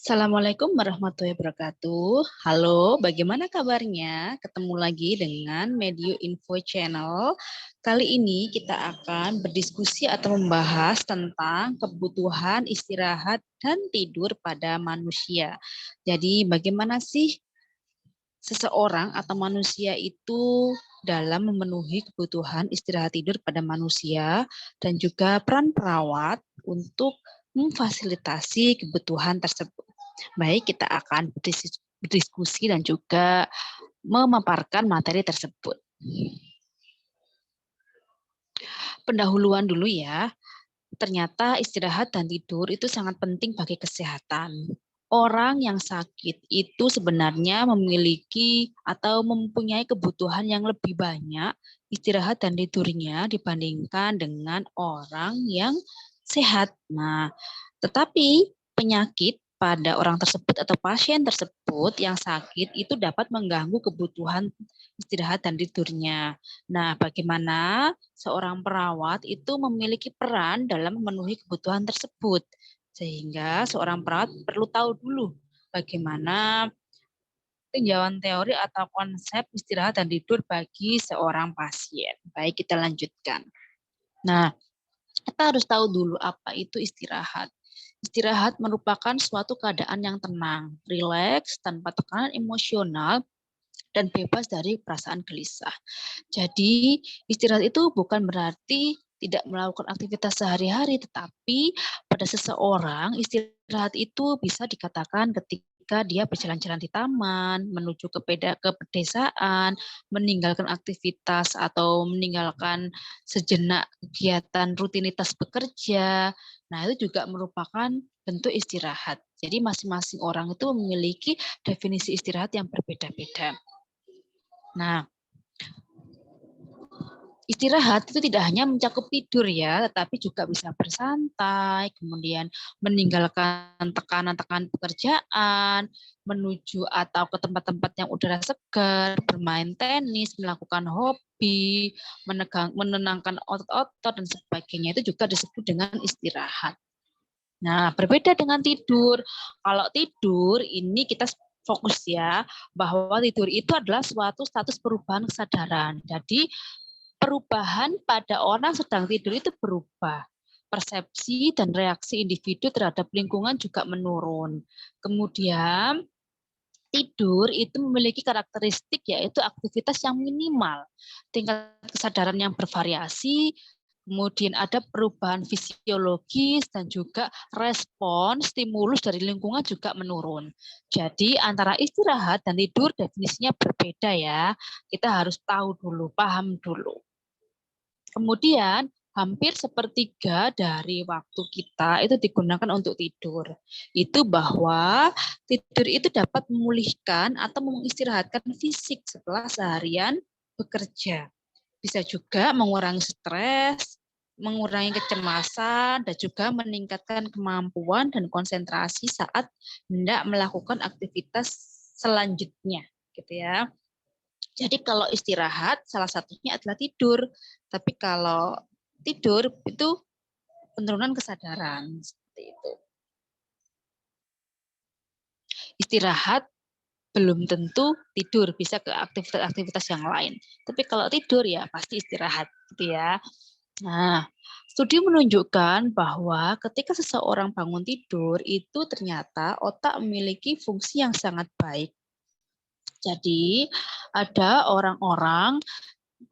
Assalamualaikum warahmatullahi wabarakatuh. Halo, bagaimana kabarnya? Ketemu lagi dengan Medio Info Channel. Kali ini kita akan berdiskusi atau membahas tentang kebutuhan istirahat dan tidur pada manusia. Jadi, bagaimana sih seseorang atau manusia itu dalam memenuhi kebutuhan istirahat tidur pada manusia dan juga peran perawat untuk memfasilitasi kebutuhan tersebut. Baik, kita akan berdiskusi dan juga memaparkan materi tersebut. Pendahuluan dulu ya. Ternyata istirahat dan tidur itu sangat penting bagi kesehatan. Orang yang sakit itu sebenarnya memiliki atau mempunyai kebutuhan yang lebih banyak istirahat dan tidurnya dibandingkan dengan orang yang sehat. Nah, tetapi penyakit pada orang tersebut atau pasien tersebut yang sakit itu dapat mengganggu kebutuhan istirahat dan tidurnya. Nah, bagaimana seorang perawat itu memiliki peran dalam memenuhi kebutuhan tersebut? Sehingga seorang perawat perlu tahu dulu bagaimana tinjauan teori atau konsep istirahat dan tidur bagi seorang pasien. Baik, kita lanjutkan. Nah, kita harus tahu dulu apa itu istirahat. Istirahat merupakan suatu keadaan yang tenang, rileks, tanpa tekanan emosional, dan bebas dari perasaan gelisah. Jadi, istirahat itu bukan berarti tidak melakukan aktivitas sehari-hari, tetapi pada seseorang istirahat itu bisa dikatakan ketika dia berjalan-jalan di taman, menuju ke pedesaan, meninggalkan aktivitas atau meninggalkan sejenak kegiatan rutinitas bekerja. Nah, itu juga merupakan bentuk istirahat. Jadi masing-masing orang itu memiliki definisi istirahat yang berbeda-beda. Nah, istirahat itu tidak hanya mencakup tidur ya, tetapi juga bisa bersantai, kemudian meninggalkan tekanan-tekanan pekerjaan, menuju atau ke tempat-tempat yang udara segar, bermain tenis, melakukan hobi, menenangkan otot-otot dan sebagainya, itu juga disebut dengan istirahat. Nah, berbeda dengan tidur. Kalau tidur ini kita fokus ya, bahwa tidur itu adalah suatu status perubahan kesadaran. Jadi perubahan pada orang sedang tidur itu berubah. Persepsi dan reaksi individu terhadap lingkungan juga menurun. Kemudian tidur itu memiliki karakteristik yaitu aktivitas yang minimal, tingkat kesadaran yang bervariasi, kemudian ada perubahan fisiologis dan juga respon stimulus dari lingkungan juga menurun. Jadi antara istirahat dan tidur definisinya berbeda ya. Kita harus tahu dulu, paham dulu. Kemudian hampir sepertiga dari waktu kita itu digunakan untuk tidur. Itu bahwa tidur itu dapat memulihkan atau mengistirahatkan fisik setelah seharian bekerja. Bisa juga mengurangi stres, mengurangi kecemasan, dan juga meningkatkan kemampuan dan konsentrasi saat hendak melakukan aktivitas selanjutnya, gitu ya. Jadi kalau istirahat salah satunya adalah tidur. Tapi kalau tidur itu penurunan kesadaran seperti itu. Istirahat belum tentu tidur, bisa ke aktivitas-aktivitas yang lain. Tapi kalau tidur ya pasti istirahat gitu ya. Nah, studi menunjukkan bahwa ketika seseorang bangun tidur itu ternyata otak memiliki fungsi yang sangat baik. Jadi ada orang-orang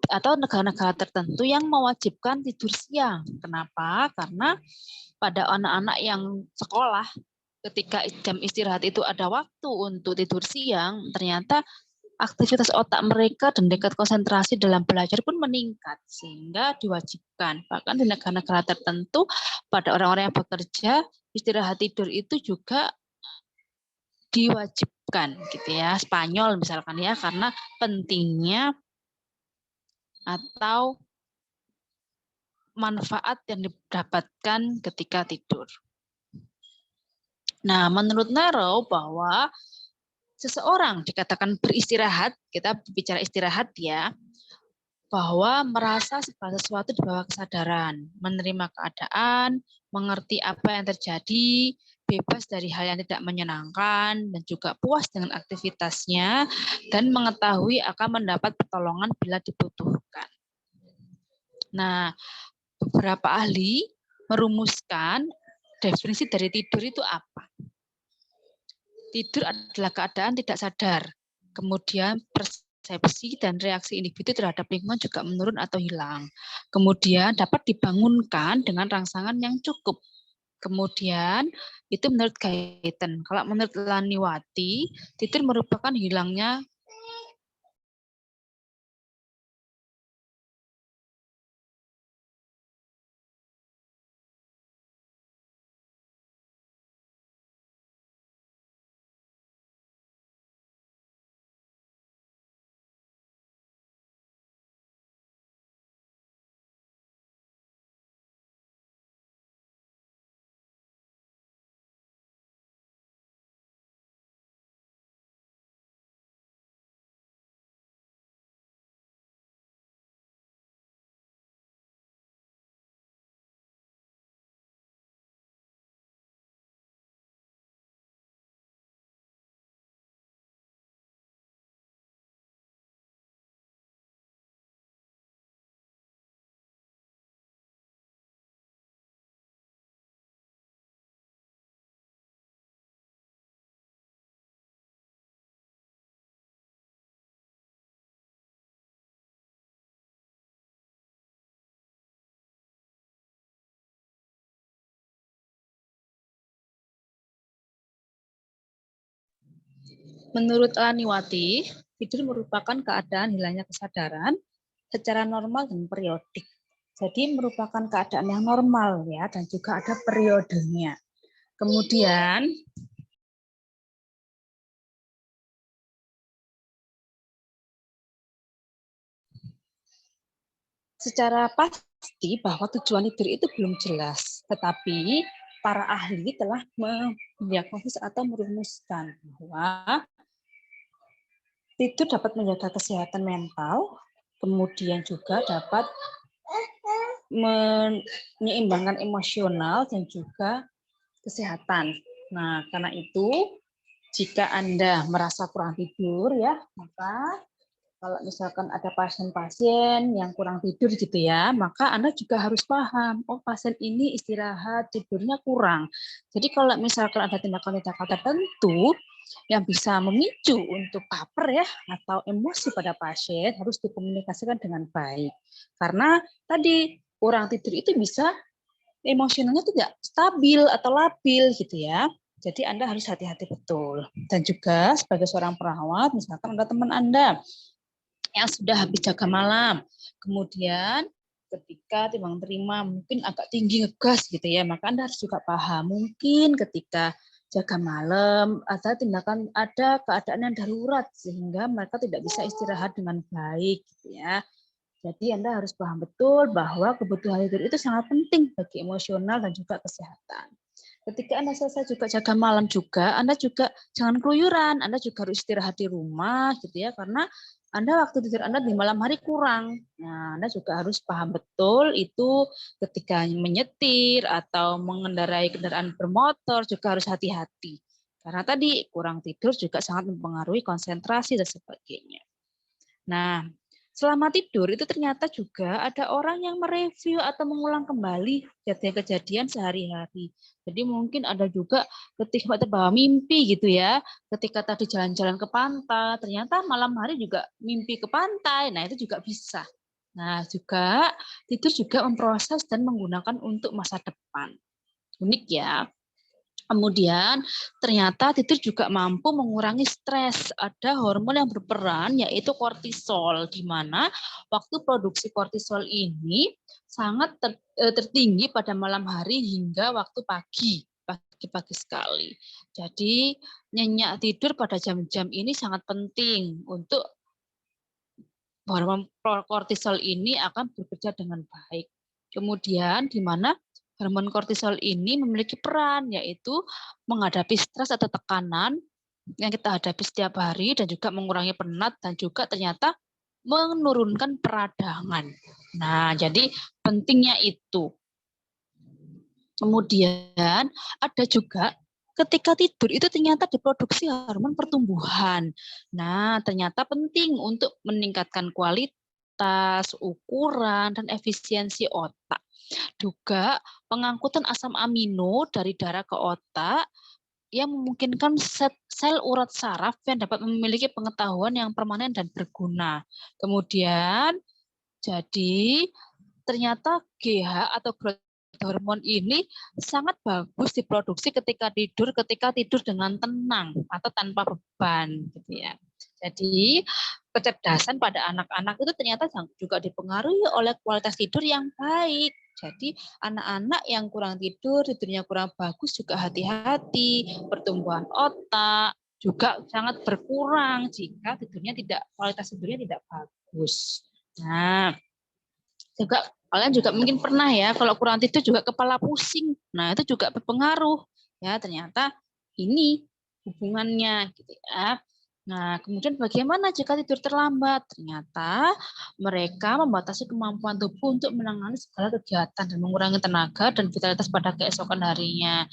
atau negara-negara tertentu yang mewajibkan tidur siang. Kenapa? Karena pada anak-anak yang sekolah, ketika jam istirahat itu ada waktu untuk tidur siang, ternyata aktivitas otak mereka dan tingkat konsentrasi dalam belajar pun meningkat, sehingga diwajibkan. Bahkan di negara-negara tertentu, pada orang-orang yang bekerja, istirahat tidur itu juga diwajibkan, gitu ya. Spanyol misalkan ya, karena pentingnya atau manfaat yang didapatkan ketika tidur. Nah, menurut Narrow bahwa seseorang dikatakan beristirahat, kita bicara istirahat ya, bahwa merasa segala sesuatu di bawah kesadaran, menerima keadaan, mengerti apa yang terjadi, bebas dari hal yang tidak menyenangkan, dan juga puas dengan aktivitasnya, dan mengetahui akan mendapat pertolongan bila dibutuhkan. Nah, beberapa ahli merumuskan definisi dari tidur itu apa. Tidur adalah keadaan tidak sadar, kemudian persepsi dan reaksi individu terhadap lingkungan juga menurun atau hilang. Kemudian dapat dibangunkan dengan rangsangan yang cukup. Kemudian itu menurut Guyton. Kalau menurut Laniwati, tidur merupakan hilangnya menurut Laniwati, tidur merupakan keadaan hilangnya kesadaran secara normal dan periodik. Jadi merupakan keadaan yang normal ya, dan juga ada periodenya. Kemudian secara pasti bahwa tujuan tidur itu belum jelas, tetapi para ahli telah mendiagnosis atau merumuskan bahwa tidur dapat menjaga kesehatan mental, kemudian juga dapat menyeimbangkan emosional dan juga kesehatan. Nah, karena itu jika Anda merasa kurang tidur ya, maka kalau misalkan ada pasien-pasien yang kurang tidur gitu ya, maka Anda juga harus paham, oh pasien ini istirahat, tidurnya kurang. Jadi kalau misalkan ada tindakan-tindakan tertentu yang bisa memicu untuk baper ya, atau emosi pada pasien, harus dikomunikasikan dengan baik. Karena tadi kurang tidur itu bisa emosionalnya tidak stabil atau labil gitu ya. Jadi Anda harus hati-hati betul. Dan juga sebagai seorang perawat, misalkan ada teman Anda yang sudah habis jaga malam, kemudian ketika timbang terima mungkin agak tinggi ngegas gitu ya, maka Anda harus juga paham mungkin ketika jaga malam ada keadaan yang darurat sehingga mereka tidak bisa istirahat dengan baik gitu ya. Jadi Anda harus paham betul bahwa kebutuhan tidur itu sangat penting bagi emosional dan juga kesehatan. Ketika Anda selesai juga jaga malam juga, Anda juga jangan keluyuran, Anda juga harus istirahat di rumah gitu ya, karena Anda waktu tidur Anda di malam hari kurang. Nah, Anda juga harus paham betul itu ketika menyetir atau mengendarai kendaraan bermotor juga harus hati-hati. Karena tadi kurang tidur juga sangat mempengaruhi konsentrasi dan sebagainya. Nah, selama tidur itu ternyata juga ada orang yang mereview atau mengulang kembali kejadian-kejadian sehari-hari. Jadi mungkin ada juga ketika terbawa mimpi gitu ya, ketika tadi jalan-jalan ke pantai, ternyata malam hari juga mimpi ke pantai. Nah, itu juga bisa. Nah, juga tidur juga memproses dan menggunakan untuk masa depan. Unik ya. Kemudian ternyata tidur juga mampu mengurangi stres. Ada hormon yang berperan yaitu kortisol, di mana waktu produksi kortisol ini sangat tertinggi pada malam hari hingga waktu pagi sekali. Jadi nyenyak tidur pada jam-jam ini sangat penting untuk hormon kortisol ini akan bekerja dengan baik. Kemudian di mana hormon kortisol ini memiliki peran yaitu menghadapi stres atau tekanan yang kita hadapi setiap hari dan juga mengurangi penat dan juga ternyata menurunkan peradangan. Nah, jadi pentingnya itu. Kemudian ada juga ketika tidur itu ternyata diproduksi hormon pertumbuhan. Nah, ternyata penting untuk meningkatkan kualitas, ukuran, dan efisiensi otak. Juga pengangkutan asam amino dari darah ke otak yang memungkinkan sel urat saraf yang dapat memiliki pengetahuan yang permanen dan berguna. Kemudian, jadi ternyata GH atau growth hormon ini sangat bagus diproduksi ketika tidur dengan tenang atau tanpa beban, gitu ya. Jadi kecerdasan pada anak-anak itu ternyata juga dipengaruhi oleh kualitas tidur yang baik. Jadi anak-anak yang kurang tidur, tidurnya kurang bagus juga hati-hati, pertumbuhan otak juga sangat berkurang jika kualitas tidurnya tidak bagus. Nah, juga kalian juga mungkin pernah ya kalau kurang tidur juga kepala pusing. Nah, itu juga berpengaruh. Ya, ternyata ini hubungannya gitu ya. Nah, kemudian bagaimana jika tidur terlambat? Ternyata mereka membatasi kemampuan tubuh untuk menangani segala kegiatan dan mengurangi tenaga dan vitalitas pada keesokan harinya.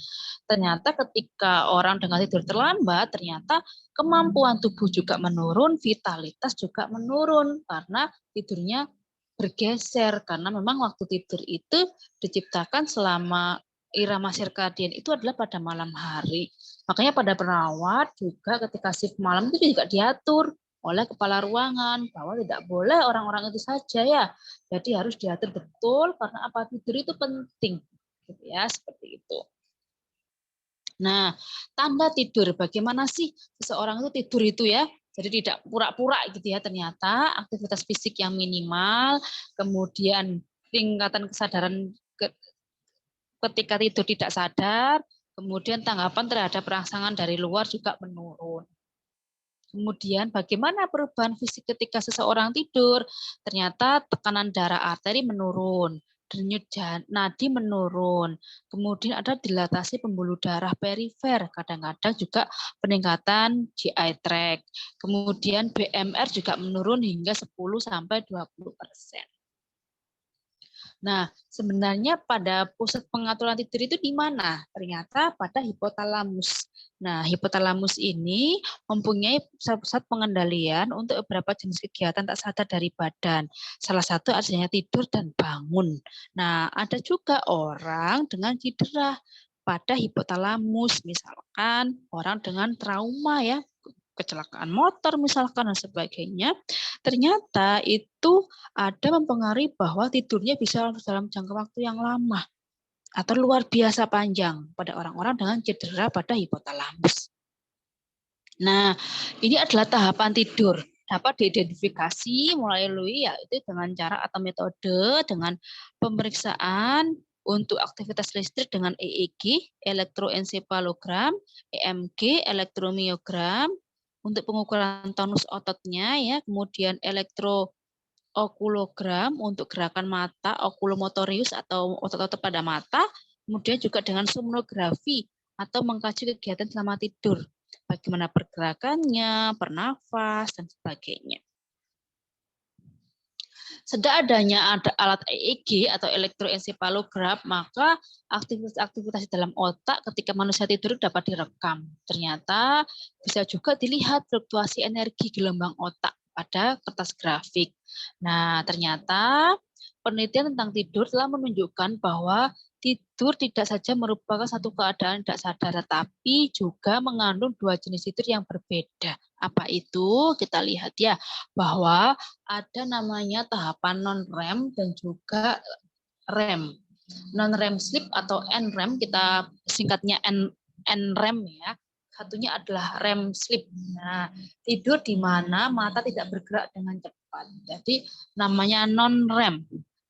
Ternyata ketika orang dengan tidur terlambat, ternyata kemampuan tubuh juga menurun, vitalitas juga menurun karena tidurnya bergeser karena memang waktu tidur itu diciptakan selama irama sirkadian itu adalah pada malam hari. Makanya pada perawat juga ketika shift malam itu juga diatur oleh kepala ruangan bahwa tidak boleh orang-orang itu saja ya. Jadi harus diatur betul karena apa tidur itu penting. Gitu ya, seperti itu. Nah, tanda tidur bagaimana sih seseorang itu tidur itu ya? Jadi tidak pura-pura gitu ya, ternyata aktivitas fisik yang minimal, kemudian tingkatan kesadaran ketika tidur tidak sadar, kemudian tanggapan terhadap rangsangan dari luar juga menurun. Kemudian bagaimana perubahan fisik ketika seseorang tidur? Ternyata tekanan darah arteri menurun, denyut nadi menurun, kemudian ada dilatasi pembuluh darah perifer, kadang-kadang juga peningkatan GI tract, kemudian BMR juga menurun hingga 10-20%. Nah, sebenarnya pada pusat pengaturan tidur itu di mana? Ternyata pada hipotalamus. Nah, hipotalamus ini mempunyai pusat-pusat pengendalian untuk beberapa jenis kegiatan tak sadar dari badan. Salah satu adanya tidur dan bangun. Nah, ada juga orang dengan cedera pada hipotalamus, misalkan orang dengan trauma ya, kecelakaan motor misalkan dan sebagainya, ternyata itu ada mempengaruhi bahwa tidurnya bisa dalam jangka waktu yang lama atau luar biasa panjang pada orang-orang dengan cedera pada hipotalamus. Nah, ini adalah tahapan tidur. Dapat diidentifikasi melalui yaitu dengan cara atau metode dengan pemeriksaan untuk aktivitas listrik dengan EEG, elektroensefalogram, EMG, elektromiogram, untuk pengukuran tonus ototnya ya, kemudian elektrookulogram untuk gerakan mata, okulomotorius atau otot-otot pada mata, kemudian juga dengan somnografi atau mengkaji kegiatan selama tidur, bagaimana pergerakannya, bernafas dan sebagainya. Sejak adanya alat EEG atau elektroensefalogram, maka aktivitas-aktivitas di dalam otak ketika manusia tidur dapat direkam. Ternyata bisa juga dilihat fluktuasi energi gelombang otak pada kertas grafik. Nah, ternyata penelitian tentang tidur telah menunjukkan bahwa tidur tidak saja merupakan satu keadaan tidak sadar, tetapi juga mengandung dua jenis tidur yang berbeda. Apa itu? Kita lihat ya, bahwa ada namanya tahapan non-REM dan juga REM. Non-REM sleep atau NREM, kita singkatnya NREM ya. Satunya adalah REM sleep. Nah, tidur di mana mata tidak bergerak dengan cepat. Jadi namanya non-REM,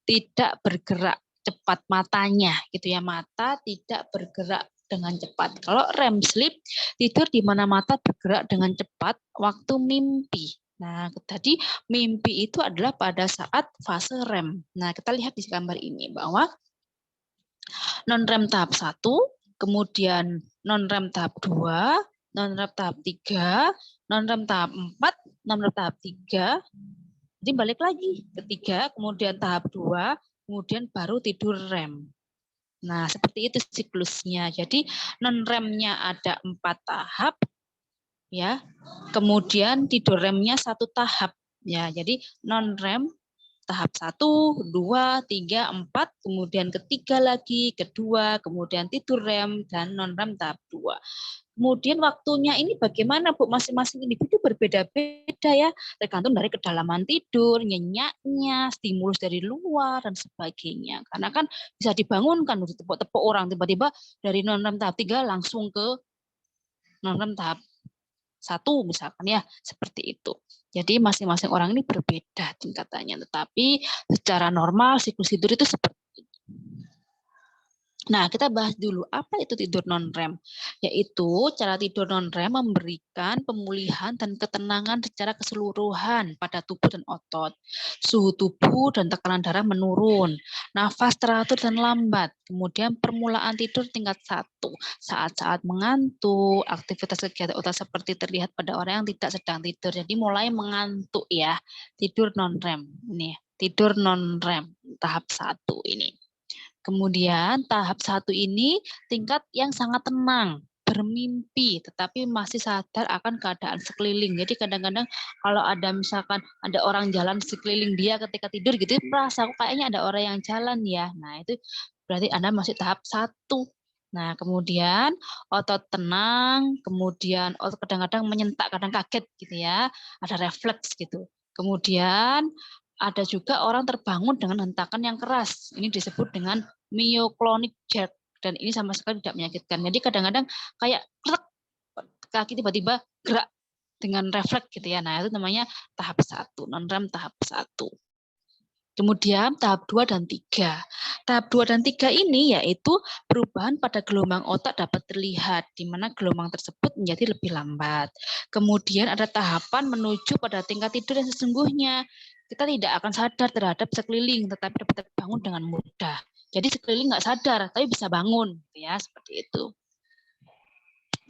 tidak bergerak cepat matanya gitu ya, mata tidak bergerak dengan cepat. Kalau REM sleep, tidur di mana mata bergerak dengan cepat waktu mimpi. Nah, tadi mimpi itu adalah pada saat fase REM. Nah, kita lihat di gambar ini bahwa non-REM tahap 1, kemudian non-REM tahap 2, non-REM tahap 3, non-REM tahap 4, non-REM tahap 3. Jadi balik lagi ke 3, kemudian tahap 2, kemudian baru tidur REM. Nah, seperti itu siklusnya. Jadi non-REM-nya ada 4 tahap, ya. Kemudian tidur REM-nya 1 tahap, ya. Jadi non-REM tahap 1, 2, 3, 4, kemudian ketiga lagi, kedua, kemudian tidur REM dan non-REM tahap 2. Kemudian waktunya ini bagaimana, Bu? Masing-masing individu berbeda-beda ya, tergantung dari kedalaman tidur, nyenyaknya, stimulus dari luar, dan sebagainya. Karena kan bisa dibangunkan, ditepuk-tepuk orang, tiba-tiba dari non-REM tahap 3 langsung ke non-REM tahap 1 misalkan ya, seperti itu. Jadi masing-masing orang ini berbeda tingkatannya, tetapi secara normal siklus tidur itu seperti itu. Nah, kita bahas dulu apa itu tidur non-REM. Yaitu cara tidur non-REM memberikan pemulihan dan ketenangan secara keseluruhan pada tubuh dan otot. Suhu tubuh dan tekanan darah menurun. Nafas teratur dan lambat. Kemudian permulaan tidur tingkat 1. Saat-saat mengantuk, aktivitas kegiatan otak seperti terlihat pada orang yang tidak sedang tidur. Jadi mulai mengantuk ya. Tidur non-REM. Ini tidur non-REM tahap 1 ini. Kemudian tahap 1 ini tingkat yang sangat tenang, bermimpi, tetapi masih sadar akan keadaan sekeliling. Jadi kadang-kadang kalau ada misalkan ada orang jalan sekeliling dia ketika tidur gitu, merasa kayaknya ada orang yang jalan ya. Nah itu berarti Anda masih tahap 1. Nah kemudian otot tenang, kemudian otot kadang-kadang menyentak, kadang kaget gitu ya, ada refleks gitu. Kemudian ada juga orang terbangun dengan hentakan yang keras. Ini disebut dengan myoclonic jerk, dan ini sama sekali tidak menyakitkan. Jadi kadang-kadang kayak krek, kaki tiba-tiba gerak dengan refleks gitu ya. Nah, itu namanya tahap 1, non-REM tahap 1. Kemudian tahap 2 dan 3. Tahap 2 dan 3 ini yaitu perubahan pada gelombang otak dapat terlihat, di mana gelombang tersebut menjadi lebih lambat. Kemudian ada tahapan menuju pada tingkat tidur yang sesungguhnya. Kita tidak akan sadar terhadap sekeliling, tetapi dapat terbangun dengan mudah. Jadi sekeliling nggak sadar, tapi bisa bangun, ya seperti itu.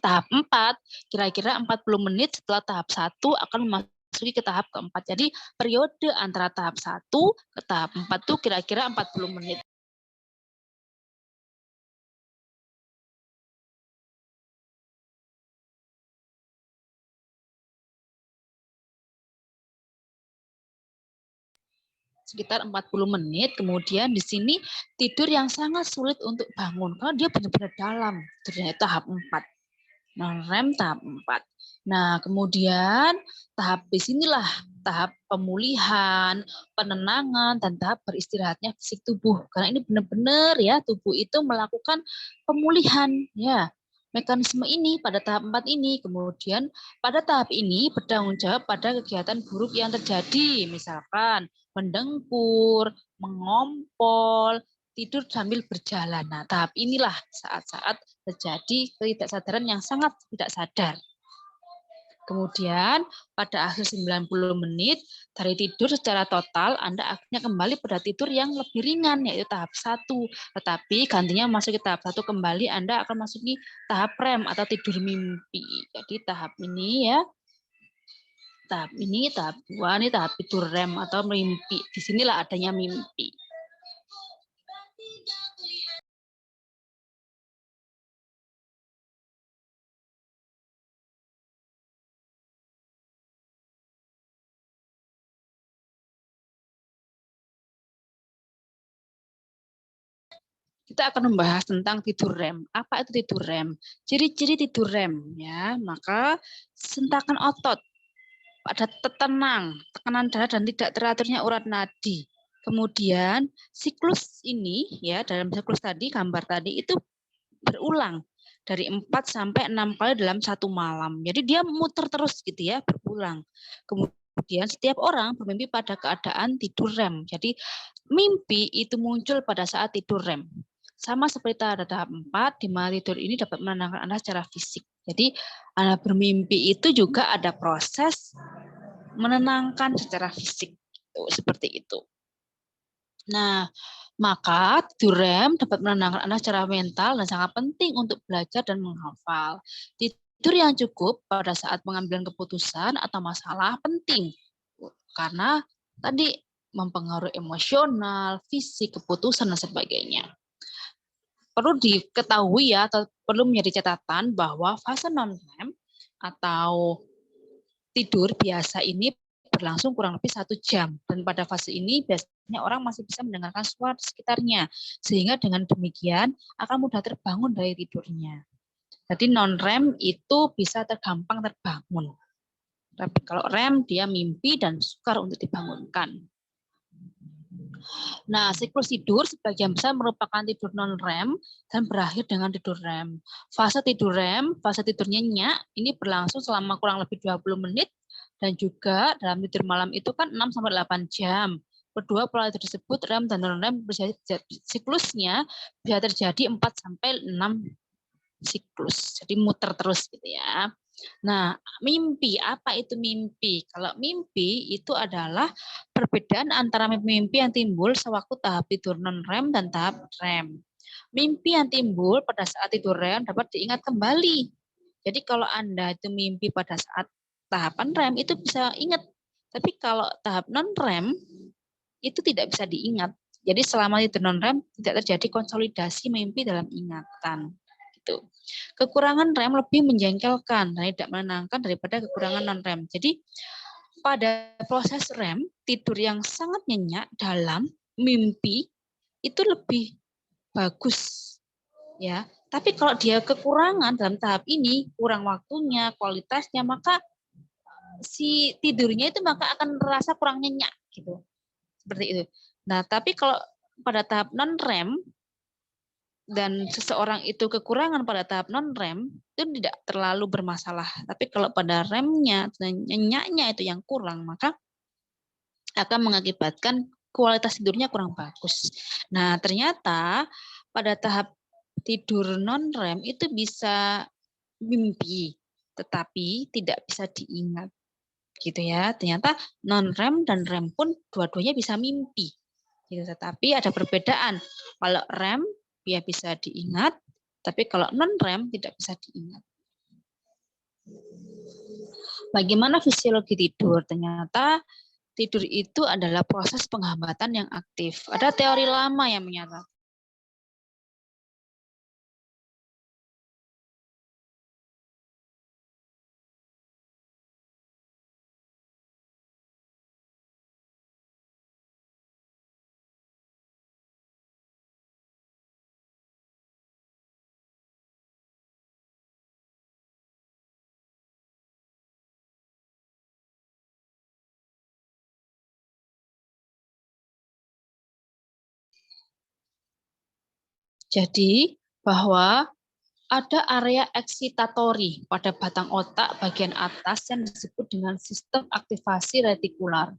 Tahap 4, kira-kira 40 menit setelah tahap 1 akan memasuki ke tahap keempat. Jadi periode antara tahap 1 ke tahap 4 itu kira-kira 40 menit. Sekitar 40 menit, kemudian di sini tidur yang sangat sulit untuk bangun, karena dia benar-benar dalam, tidurnya tahap 4. Non-REM tahap 4. Nah, kemudian tahap di sinilah tahap pemulihan, penenangan, dan tahap beristirahatnya fisik tubuh. Karena ini benar-benar ya, tubuh itu melakukan pemulihan. Ya, mekanisme ini pada tahap 4 ini. Kemudian pada tahap ini bertanggung jawab pada kegiatan buruk yang terjadi. Misalkan mendengkur, mengompol, tidur sambil berjalan. Nah, tahap inilah saat-saat terjadi ketidaksadaran yang sangat tidak sadar. Kemudian pada akhir 90 menit dari tidur secara total, Anda akhirnya kembali pada tidur yang lebih ringan, yaitu tahap 1. Tetapi gantinya masuk ke tahap 1 kembali, Anda akan masuki tahap REM atau tidur mimpi. Jadi tahap ini ya, tahap 2, ini tahap tidur REM atau mimpi. Disinilah adanya mimpi. Kita akan membahas tentang tidur REM. Apa itu tidur REM? Ciri-ciri tidur REM ya, maka sentakan otot, ada tenang, tekanan darah dan tidak teraturnya urat nadi. Kemudian siklus ini ya, dalam siklus tadi gambar tadi itu berulang dari 4 sampai 6 kali dalam satu malam. Jadi dia muter terus gitu ya, berulang. Kemudian setiap orang bermimpi pada keadaan tidur REM. Jadi mimpi itu muncul pada saat tidur REM. Sama seperti pada tahap 4, di mana tidur ini dapat menenangkan Anda secara fisik. Jadi Anda bermimpi itu juga ada proses menenangkan secara fisik. Seperti itu. Nah, maka tidur REM dapat menenangkan Anda secara mental dan sangat penting untuk belajar dan menghafal. Tidur yang cukup pada saat pengambilan keputusan atau masalah penting. Karena tadi mempengaruhi emosional, fisik, keputusan, dan sebagainya. perlu diketahui ya, atau perlu menjadi catatan bahwa fase non-REM atau tidur biasa ini berlangsung kurang lebih 1 jam. Dan pada fase ini biasanya orang masih bisa mendengarkan suara di sekitarnya. Sehingga dengan demikian akan mudah terbangun dari tidurnya. Jadi non-REM itu bisa gampang terbangun. Tapi kalau REM dia mimpi dan sukar untuk dibangunkan. Nah, siklus tidur sebagian besar merupakan tidur non-REM dan berakhir dengan tidur REM. Fase tidur REM, fase tidur nyenyak, ini berlangsung selama kurang lebih 20 menit dan juga dalam tidur malam itu kan 6-8 jam. Kedua pola tidur tersebut REM dan non-REM siklusnya bisa terjadi 4-6 siklus. Jadi muter terus gitu ya. Nah, mimpi, apa itu mimpi? Kalau mimpi itu adalah perbedaan antara mimpi yang timbul sewaktu tahap tidur non-REM dan tahap REM. Mimpi yang timbul pada saat tidur REM dapat diingat kembali. Jadi kalau Anda itu mimpi pada saat tahapan REM itu bisa ingat. Tapi kalau tahap non-REM itu tidak bisa diingat. Jadi selama tidur non-REM tidak terjadi konsolidasi mimpi dalam ingatan. Gitu. Kekurangan REM lebih menjengkelkan dan tidak menenangkan daripada kekurangan non-REM. Jadi pada proses REM, tidur yang sangat nyenyak dalam mimpi itu lebih bagus. Ya, tapi kalau dia kekurangan dalam tahap ini, kurang waktunya, kualitasnya, maka si tidurnya itu maka akan merasa kurang nyenyak gitu. Seperti itu. Nah, tapi kalau pada tahap non-REM dan seseorang itu kekurangan pada tahap non-REM, itu tidak terlalu bermasalah. Tapi kalau pada REM-nya, nyenyaknya itu yang kurang, maka akan mengakibatkan kualitas tidurnya kurang bagus. Nah, ternyata pada tahap tidur non-REM itu bisa mimpi, tetapi tidak bisa diingat. Gitu ya. Ternyata non-REM dan REM pun dua-duanya bisa mimpi. Gitu, tetapi ada perbedaan. Kalau REM dia bisa diingat, tapi kalau non-REM tidak bisa diingat. Bagaimana fisiologi tidur? Ternyata tidur itu adalah proses penghambatan yang aktif. Ada teori lama yang menyatakan jadi bahwa ada area eksitatori pada batang otak bagian atas yang disebut dengan sistem aktivasi retikular.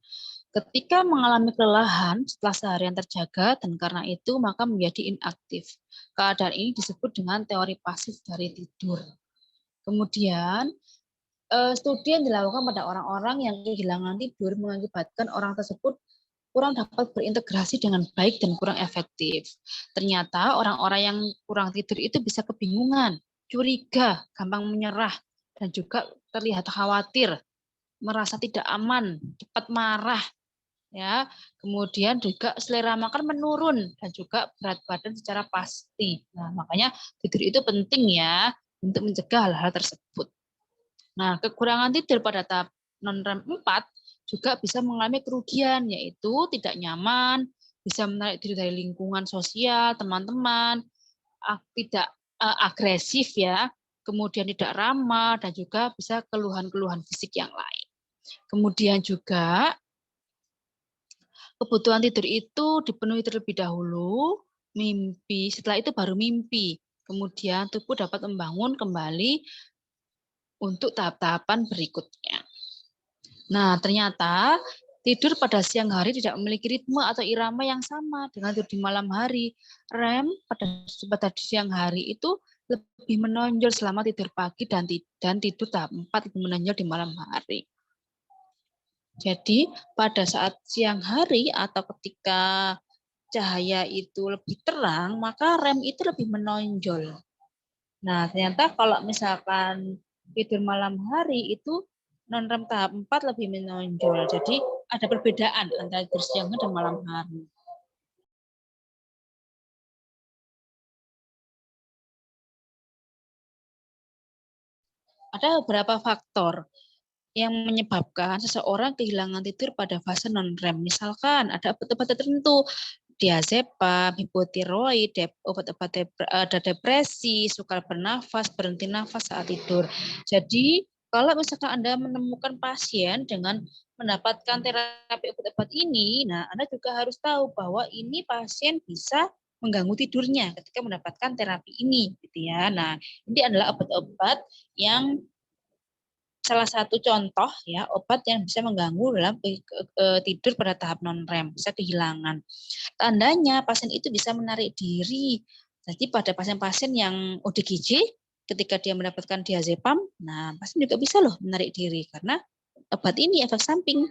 Ketika mengalami kelelahan setelah seharian terjaga dan karena itu maka menjadi inaktif. Keadaan ini disebut dengan teori pasif dari tidur. Kemudian studi yang dilakukan pada orang-orang yang kehilangan tidur mengakibatkan orang tersebut kurang dapat berintegrasi dengan baik dan kurang efektif. Ternyata orang-orang yang kurang tidur itu bisa kebingungan, curiga, gampang menyerah, dan juga terlihat khawatir, merasa tidak aman, cepat marah, ya. Kemudian juga selera makan menurun dan juga berat badan secara pasti. Nah, makanya tidur itu penting ya untuk mencegah hal-hal tersebut. Nah, kekurangan tidur pada tahap non-REM 4 juga bisa mengalami kerugian, yaitu tidak nyaman, bisa menarik diri dari lingkungan sosial, teman-teman, tidak agresif ya, kemudian tidak ramah, dan juga bisa keluhan-keluhan fisik yang lain. Kemudian juga kebutuhan tidur itu dipenuhi terlebih dahulu, mimpi, setelah itu baru mimpi. Kemudian tubuh dapat membangun kembali untuk tahap-tahapan berikutnya. Nah, ternyata tidur pada siang hari tidak memiliki ritme atau irama yang sama dengan tidur di malam hari. REM pada siang hari itu lebih menonjol selama tidur pagi dan tidur tahap 4 lebih menonjol di malam hari. Jadi pada saat siang hari atau ketika cahaya itu lebih terang, maka REM itu lebih menonjol. Nah, ternyata kalau misalkan tidur malam hari itu non-REM tahap 4 lebih menonjol. Jadi ada perbedaan antara tidur siang dan malam hari. Ada beberapa faktor yang menyebabkan seseorang kehilangan tidur pada fase non-REM. Misalkan ada obat-obat tertentu, diazepam, hipotiroid, obat-obat ada depresi, sukar bernafas, berhenti nafas saat tidur. Jadi kalau misalkan Anda menemukan pasien dengan mendapatkan terapi obat-obat ini, nah Anda juga harus tahu bahwa ini pasien bisa mengganggu tidurnya ketika mendapatkan terapi ini, gitu ya. Nah, ini adalah obat-obat yang salah satu contoh ya obat yang bisa mengganggu dalam tidur pada tahap non-REM, bisa kehilangan. Tandanya pasien itu bisa menarik diri. Jadi pada pasien-pasien yang ODGJ ketika dia mendapatkan diazepam, nah pasien juga bisa loh menarik diri karena obat ini efek samping.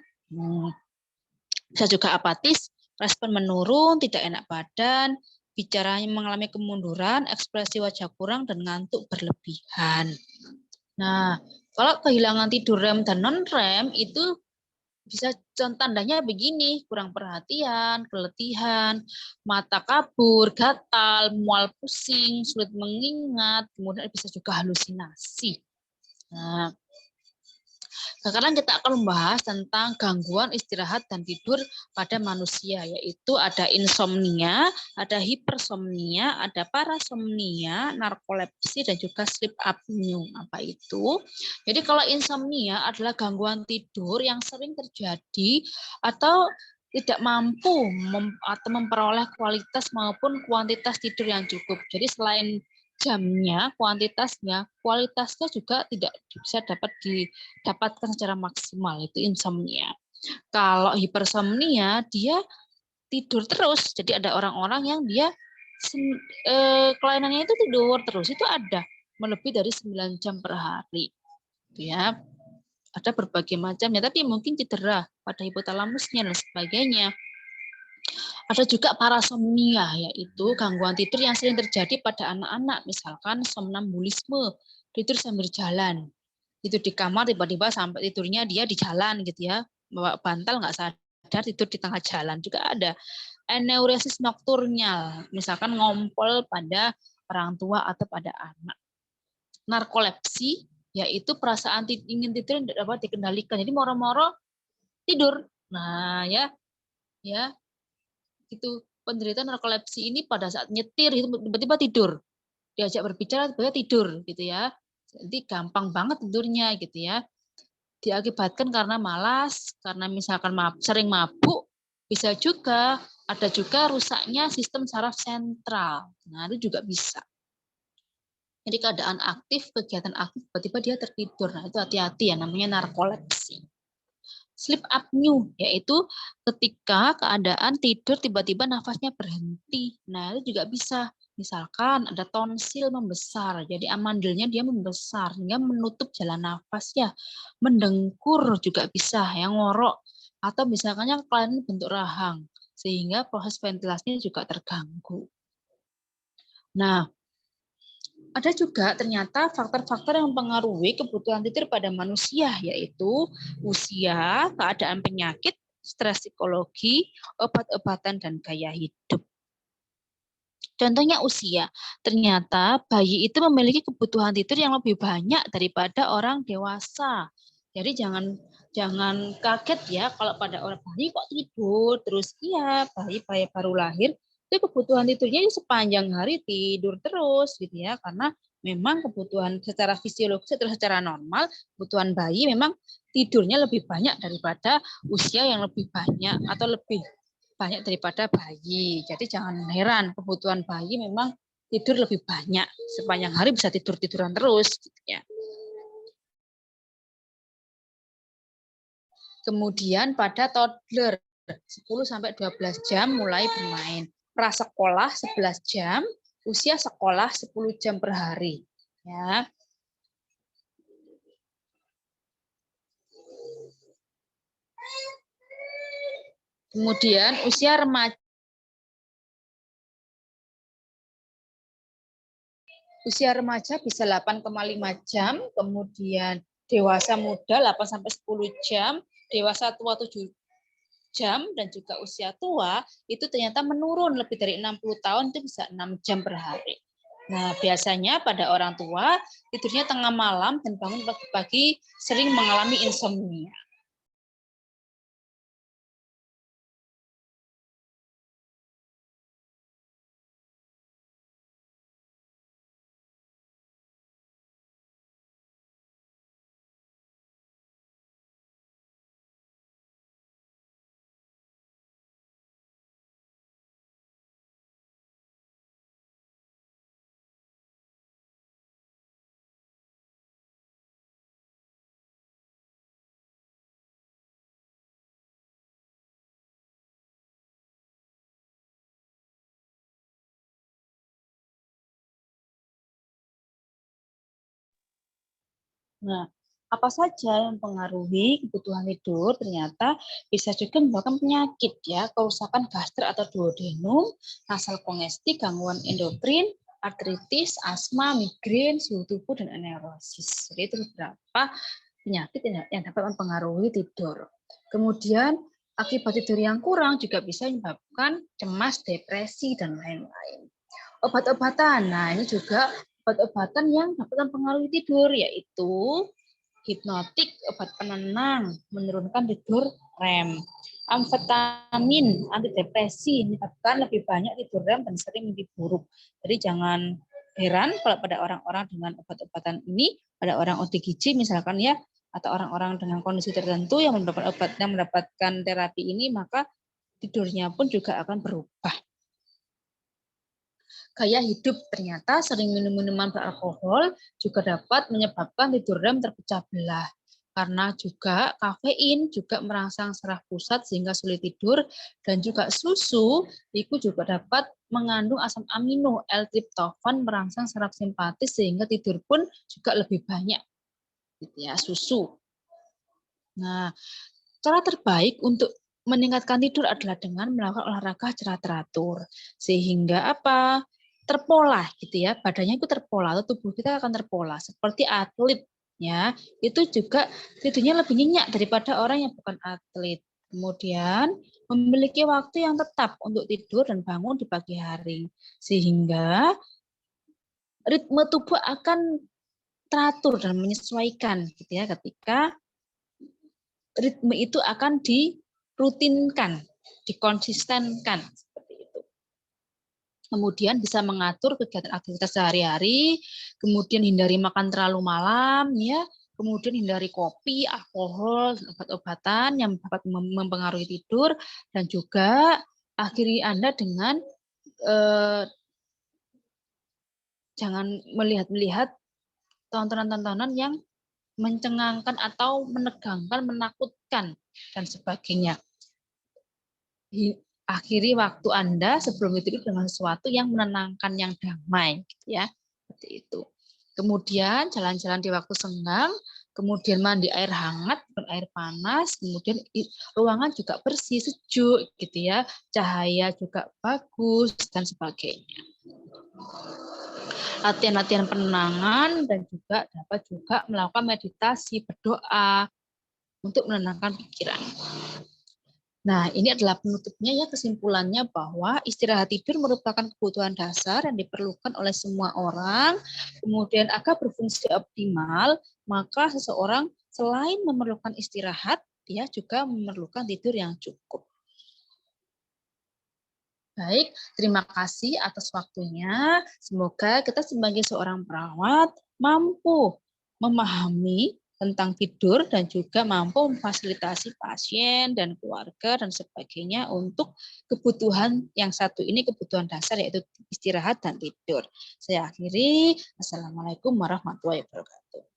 Bisa juga apatis, respon menurun, tidak enak badan, bicaranya mengalami kemunduran, ekspresi wajah kurang dan ngantuk berlebihan. Nah, kalau kehilangan tidur REM dan non-REM itu bisa tandanya begini, kurang perhatian, keletihan, mata kabur, gatal, mual pusing, sulit mengingat, kemudian bisa juga halusinasi. Nah, sekarang kita akan membahas tentang gangguan istirahat dan tidur pada manusia, yaitu ada insomnia, ada hipersomnia, ada parasomnia, narkolepsi, dan juga sleep apnea. Apa itu? Jadi kalau insomnia adalah gangguan tidur yang sering terjadi atau tidak mampu atau memperoleh kualitas maupun kuantitas tidur yang cukup. Jadi selain jamnya, kuantitasnya, kualitasnya juga tidak bisa dapat didapatkan secara maksimal, itu insomnia. Kalau hipersomnia, dia tidur terus. Jadi ada orang-orang yang dia kelainannya itu tidur terus, itu ada melebihi dari 9 jam per hari. Ya, ada berbagai macamnya, tapi mungkin cedera pada hipotalamusnya dan sebagainya. Ada juga parasomnia, yaitu gangguan tidur yang sering terjadi pada anak-anak, misalkan somnambulisme, tidur sambil jalan. Tidur di kamar tiba-tiba sampai tidurnya dia di jalan gitu ya, bawa bantal nggak sadar tidur di tengah jalan juga ada. Eneuresis nokturnal, misalkan ngompol pada orang tua atau pada anak. Narkolepsi, yaitu perasaan ingin tidur yang tidak dapat dikendalikan, jadi moro-moro tidur. Nah ya itu penderita narkolepsi ini pada saat nyetir itu tiba-tiba tidur, diajak berbicara tiba-tiba tidur gitu ya, jadi gampang banget tidurnya gitu ya, diakibatkan karena malas, karena misalkan sering mabuk, bisa juga ada juga rusaknya sistem saraf sentral, nah itu juga bisa. Jadi keadaan aktif, kegiatan aktif, tiba-tiba dia tertidur, nah itu hati-hati ya, namanya narkolepsi. Sleep apnea, yaitu ketika keadaan tidur tiba-tiba nafasnya berhenti. Nah, itu juga bisa. Misalkan ada tonsil membesar, jadi amandelnya dia membesar, sehingga menutup jalan nafas ya. Mendengkur juga bisa, yang ngorok. Atau misalkan yang kelainan bentuk rahang, sehingga proses ventilasinya juga terganggu. Nah, ada juga ternyata faktor-faktor yang mempengaruhi kebutuhan tidur pada manusia, yaitu usia, keadaan penyakit, stres psikologi, obat-obatan, dan gaya hidup. Contohnya usia, ternyata bayi itu memiliki kebutuhan tidur yang lebih banyak daripada orang dewasa. Jadi jangan kaget ya kalau pada orang bayi kok tidur terus. Iya, bayi baru lahir itu kebutuhan tidurnya sepanjang hari tidur terus gitu ya, karena memang kebutuhan secara fisiologis atau secara normal kebutuhan bayi memang tidurnya lebih banyak daripada usia yang lebih banyak atau lebih banyak daripada bayi. Jadi jangan heran kebutuhan bayi memang tidur lebih banyak, sepanjang hari bisa tiduran terus gitu ya. Kemudian pada toddler 10-12 jam mulai bermain. Prasekolah 11 jam, usia sekolah 10 jam per hari. Ya. Kemudian usia remaja bisa 8,5 jam, kemudian dewasa muda 8-10 jam, dewasa tua 7 jam, dan juga usia tua itu ternyata menurun lebih dari 60 tahun itu bisa 6 jam per hari. Nah, biasanya pada orang tua tidurnya tengah malam dan bangun pagi-pagi sering mengalami insomnia. Nah, apa saja yang mempengaruhi kebutuhan tidur ternyata bisa juga menyebabkan penyakit ya, kerusakan gastrik atau duodenum, nasal kongestik, gangguan endokrin, artritis, asma, migrain, suhu tubuh dan anerosis. Jadi itu beberapa penyakit yang dapat mempengaruhi tidur. Kemudian akibat tidur yang kurang juga bisa menyebabkan cemas, depresi dan lain-lain. Obat-obatan. Nah, ini juga obat-obatan yang dapat mempengaruhi tidur, yaitu hipnotik, obat penenang, menurunkan tidur REM. Amfetamin, antidepresi, menyebabkan lebih banyak tidur REM dan sering mimpi buruk. Jadi jangan heran kalau pada orang-orang dengan obat-obatan ini, pada orang ODGJ misalkan ya, atau orang-orang dengan kondisi tertentu yang mendapatkan terapi ini, maka tidurnya pun juga akan berubah. Gaya hidup ternyata sering minum minuman beralkohol juga dapat menyebabkan tidur REM terpecah belah. Karena juga kafein juga merangsang saraf pusat sehingga sulit tidur, dan juga susu itu juga dapat mengandung asam amino L-triptofan merangsang saraf simpatis sehingga tidur pun juga lebih banyak. Gitu ya, susu. Nah, cara terbaik untuk meningkatkan tidur adalah dengan melakukan olahraga secara teratur. Sehingga apa? Terpola gitu ya. Badannya itu terpola atau tubuh kita akan terpola seperti atlet ya. Itu juga tidurnya lebih nyenyak daripada orang yang bukan atlet. Kemudian memiliki waktu yang tetap untuk tidur dan bangun di pagi hari. Sehingga ritme tubuh akan teratur dan menyesuaikan gitu ya ketika ritme itu akan dirutinkan, dikonsistenkan seperti itu. Kemudian bisa mengatur kegiatan aktivitas sehari-hari, kemudian hindari makan terlalu malam, ya, kemudian hindari kopi, alkohol, obat-obatan yang dapat mempengaruhi tidur, dan juga akhiri Anda dengan jangan melihat-melihat tontonan-tontonan yang mencengangkan atau menegangkan, menakutkan, dan sebagainya. Akhiri waktu Anda sebelum itu dengan sesuatu yang menenangkan, yang damai, ya, seperti itu. Kemudian jalan-jalan di waktu senggang, kemudian mandi air hangat, bukan air panas, kemudian ruangan juga bersih, sejuk, gitu ya, cahaya juga bagus dan sebagainya. Latihan-latihan penenangan dan juga dapat juga melakukan meditasi, berdoa untuk menenangkan pikiran. Nah, ini adalah penutupnya ya, kesimpulannya bahwa istirahat tidur merupakan kebutuhan dasar yang diperlukan oleh semua orang. Kemudian agar berfungsi optimal, maka seseorang selain memerlukan istirahat, dia juga memerlukan tidur yang cukup. Baik, terima kasih atas waktunya. Semoga kita sebagai seorang perawat mampu memahami tentang tidur dan juga mampu memfasilitasi pasien dan keluarga dan sebagainya untuk kebutuhan yang satu ini, kebutuhan dasar yaitu istirahat dan tidur. Saya akhiri. Assalamualaikum warahmatullahi wabarakatuh.